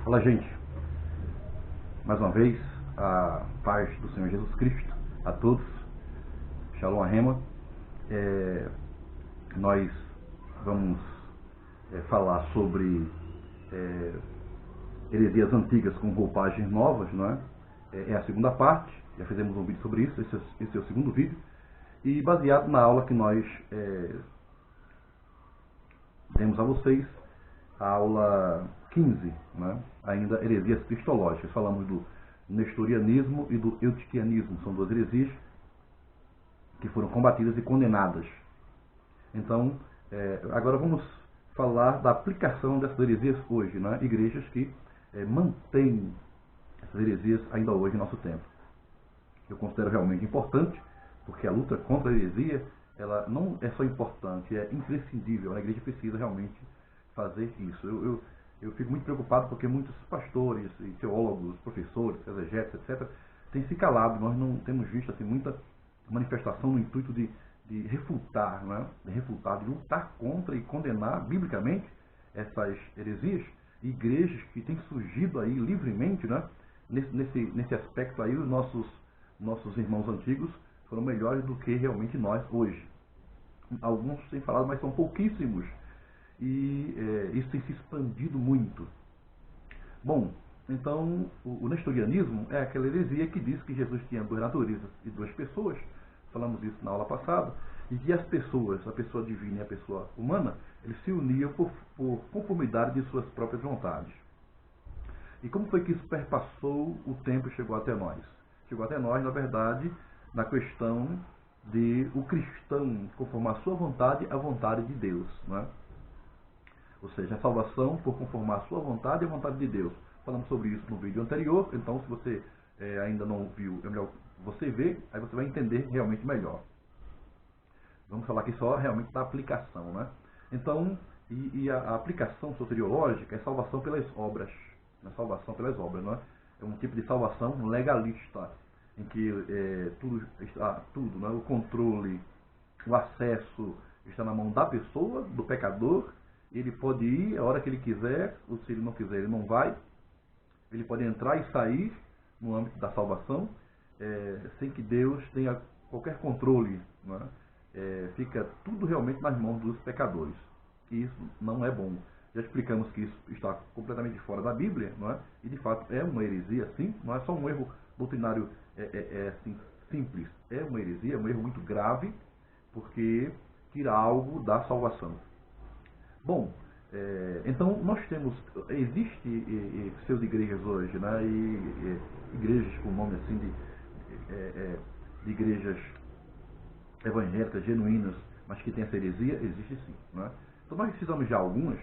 Olá, gente. Mais uma vez, a paz do Senhor Jesus Cristo a todos. Shalom Rema. Nós vamos falar sobre heresias antigas com roupagens novas, não é? É a segunda parte. Já fizemos um vídeo sobre isso. Esse é o segundo vídeo. E baseado na aula que nós demos a vocês, a aula 15, né? Ainda heresias cristológicas. Falamos do nestorianismo e do eutiquianismo. São duas heresias que foram combatidas e condenadas. Então, agora vamos falar da aplicação dessas heresias hoje, né? Igrejas que mantêm essas heresias ainda hoje em nosso tempo. Eu considero realmente importante, porque a luta contra a heresia, ela não é só importante, é imprescindível. A igreja precisa realmente fazer isso. Eu fico muito preocupado porque muitos pastores, e teólogos, professores, exegetas, etc., têm se calado. Nós não temos visto assim, muita manifestação no intuito de refutar, né? De lutar contra e condenar biblicamente essas heresias. Igrejas que têm surgido aí livremente, né? Nesse aspecto aí, os nossos irmãos antigos foram melhores do que realmente nós hoje. Alguns têm falado, mas são pouquíssimos. E isso tem se expandido muito. Bom, então o nestorianismo é aquela heresia que diz que Jesus tinha duas naturezas e duas pessoas. Falamos isso na aula passada. E que as pessoas, a pessoa divina e a pessoa humana, eles se uniam por conformidade de suas próprias vontades. E como foi que isso perpassou o tempo e chegou até nós? Chegou até nós, na verdade, na questão de o cristão conformar a sua vontade à vontade de Deus, não é? Ou seja, a salvação por conformar a sua vontade e a vontade de Deus. Falamos sobre isso no vídeo anterior, então se você ainda não viu, é melhor você ver, aí você vai entender realmente melhor. Vamos falar aqui só realmente da aplicação, né? Então, a aplicação soteriológica é salvação pelas obras. Né? Salvação pelas obras, não é? É um tipo de salvação legalista, em que tudo, né? O controle, o acesso está na mão da pessoa, do pecador. Ele pode ir a hora que ele quiser, ou se ele não quiser, ele não vai. Ele pode entrar e sair no âmbito da salvação, sem que Deus tenha qualquer controle. Não é? Fica tudo realmente nas mãos dos pecadores. E isso não é bom. Já explicamos que isso está completamente fora da Bíblia, não é? E de fato é uma heresia, sim. Não é só um erro doutrinário assim, simples. É uma heresia, é um erro muito grave, porque tira algo da salvação. Bom, então nós temos, existe seus igrejas hoje, né? Igrejas com nome assim de igrejas evangélicas genuínas, mas que tem essa heresia, existe sim, né? Então nós precisamos de algumas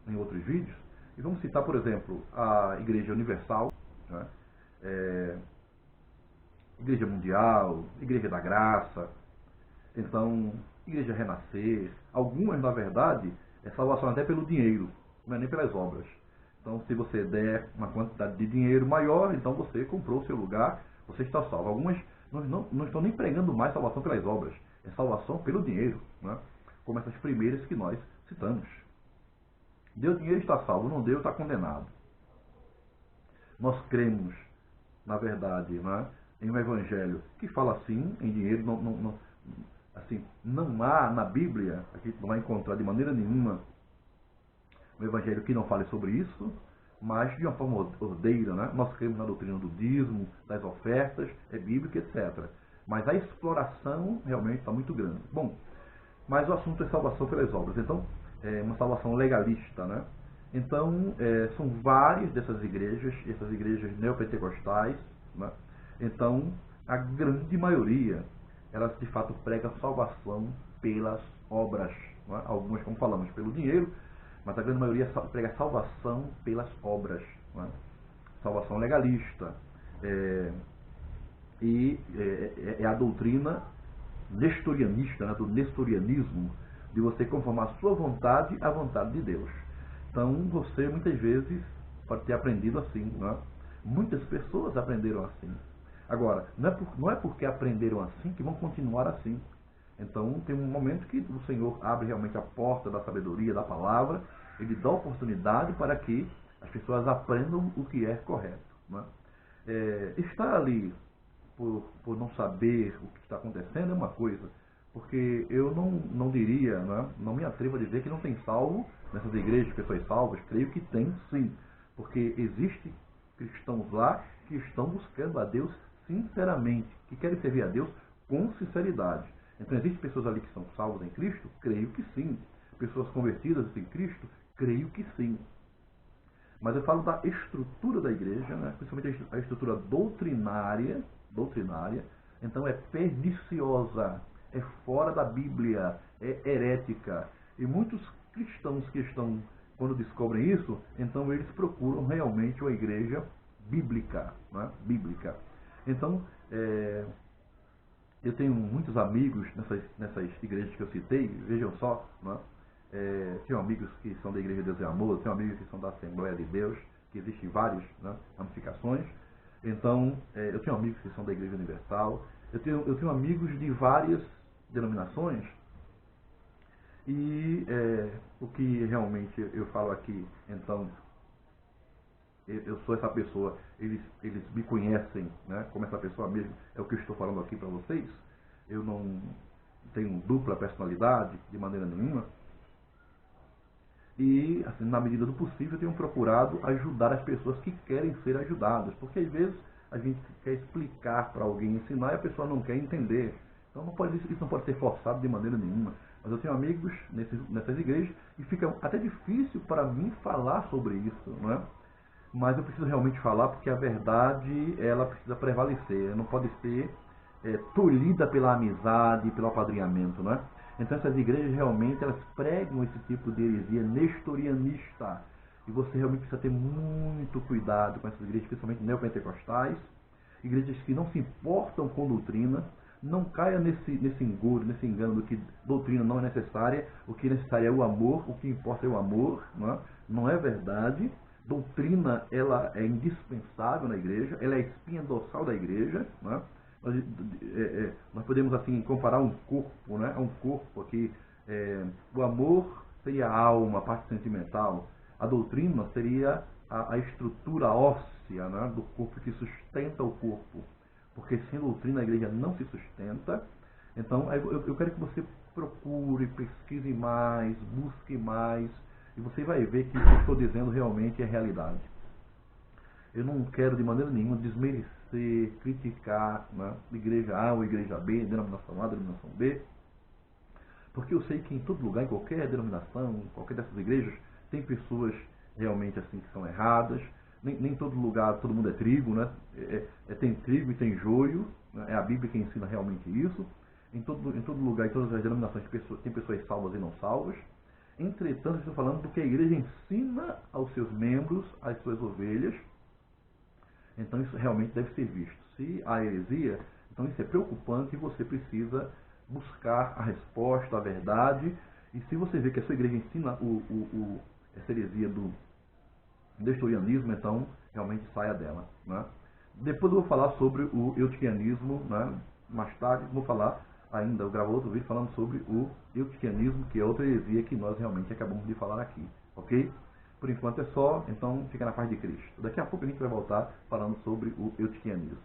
em outros vídeos, e vamos citar, por exemplo, a Igreja Universal, né? Igreja Mundial, Igreja da Graça, então Igreja Renascer. Algumas, na verdade, é salvação até pelo dinheiro, não é nem pelas obras. Então, se você der uma quantidade de dinheiro maior, então você comprou o seu lugar, você está salvo. Algumas não estão nem pregando mais salvação pelas obras, é salvação pelo dinheiro, né? Como essas primeiras que nós citamos. Deu dinheiro, está salvo; não deu, está condenado. Nós cremos, na verdade, né, em um evangelho que fala assim, em dinheiro. Assim, não há na Bíblia, aqui não vai encontrar de maneira nenhuma um evangelho que não fale sobre isso, mas de uma forma ordeira, né? Nós cremos na doutrina do dízimo, das ofertas, bíblica, etc. Mas a exploração realmente está muito grande. Bom, mas o assunto é salvação pelas obras. Então, é uma salvação legalista, né? Então, são várias dessas igrejas, essas igrejas neopentecostais, né? Então, a grande maioria, elas de fato pregam salvação pelas obras, não é? Algumas, como falamos, pelo dinheiro, mas a grande maioria prega salvação pelas obras, não é? Salvação legalista. É a doutrina nestorianista, né? Do nestorianismo, de você conformar a sua vontade à vontade de Deus. Então, você muitas vezes pode ter aprendido assim, não é? Muitas pessoas aprenderam assim. Agora, não é porque aprenderam assim que vão continuar assim. Então, tem um momento que o Senhor abre realmente a porta da sabedoria, da palavra, ele dá oportunidade para que as pessoas aprendam o que é correto. Né? Estar ali por não saber o que está acontecendo é uma coisa, porque eu não diria, né, não me atrevo a dizer que não tem salvo nessas igrejas, pessoas salvas. Creio que tem sim, porque existem cristãos lá que estão buscando a Deus sinceramente, que querem servir a Deus com sinceridade. Então existem pessoas ali que são salvas em Cristo? Creio que sim. Pessoas convertidas em Cristo? Creio que sim. Mas eu falo da estrutura da igreja, né? Principalmente a estrutura doutrinária, então é perniciosa, é fora da Bíblia, é herética. E muitos cristãos que estão, quando descobrem isso, então eles procuram realmente uma igreja bíblica. Né? Bíblica. Então, eu tenho muitos amigos nessas igrejas que eu citei, vejam só, né? Tenho amigos que são da Igreja de Deus e Amor, tenho amigos que são da Assembleia de Deus, que existem várias, né, ramificações. Então, eu tenho amigos que são da Igreja Universal, eu tenho amigos de várias denominações, e o que realmente eu falo aqui, então, eu sou essa pessoa, eles me conhecem, né, como essa pessoa mesmo, é o que eu estou falando aqui para vocês. Eu não tenho dupla personalidade de maneira nenhuma. E, assim, na medida do possível, eu tenho procurado ajudar as pessoas que querem ser ajudadas, porque às vezes a gente quer explicar para alguém, ensinar, e a pessoa não quer entender. Então isso não pode ser forçado de maneira nenhuma. Mas eu tenho amigos nessas igrejas e fica até difícil para mim falar sobre isso, não é? Mas eu preciso realmente falar, porque a verdade, ela precisa prevalecer, não pode ser tolhida pela amizade, pelo apadrinhamento, não é? Então essas igrejas realmente, elas pregam esse tipo de heresia nestorianista, e você realmente precisa ter muito cuidado com essas igrejas, principalmente neopentecostais, igrejas que não se importam com doutrina. Não caia nesse engodo, nesse engano do que doutrina não é necessária, o que é necessário é o amor, o que importa é o amor, não é verdade. Doutrina, ela é indispensável na igreja, ela é a espinha dorsal da igreja. Nós podemos assim comparar um corpo, né, a um corpo aqui. O amor seria a alma, a parte sentimental. A doutrina seria a estrutura óssea, né, do corpo, que sustenta o corpo. Porque sem doutrina a igreja não se sustenta. Então eu quero que você procure, pesquise mais, busque mais, e você vai ver que o que eu estou dizendo realmente é realidade. Eu não quero de maneira nenhuma desmerecer, criticar, né, igreja A ou igreja B, denominação A, denominação B, porque eu sei que em todo lugar, em qualquer denominação, em qualquer dessas igrejas, tem pessoas realmente assim que são erradas. Nem todo lugar, todo mundo é trigo, né? Tem trigo e tem joio, né? É a Bíblia que ensina realmente isso. Em todo lugar, em todas as denominações, tem pessoas salvas e não salvas. Entretanto, eu estou falando do que a igreja ensina aos seus membros, às suas ovelhas. Então isso realmente deve ser visto. Se há heresia, então isso é preocupante, e você precisa buscar a resposta, a verdade. E se você vê que a sua igreja ensina essa heresia do nestorianismo, então realmente saia dela. Né? Depois eu vou falar sobre o eutiquianismo, né? Mais tarde vou falar ainda, eu gravo outro vídeo falando sobre o eutiquianismo, que é outra heresia que nós realmente acabamos de falar aqui, ok? Por enquanto é só, então fica na paz de Cristo. Daqui a pouco a gente vai voltar falando sobre o eutiquianismo.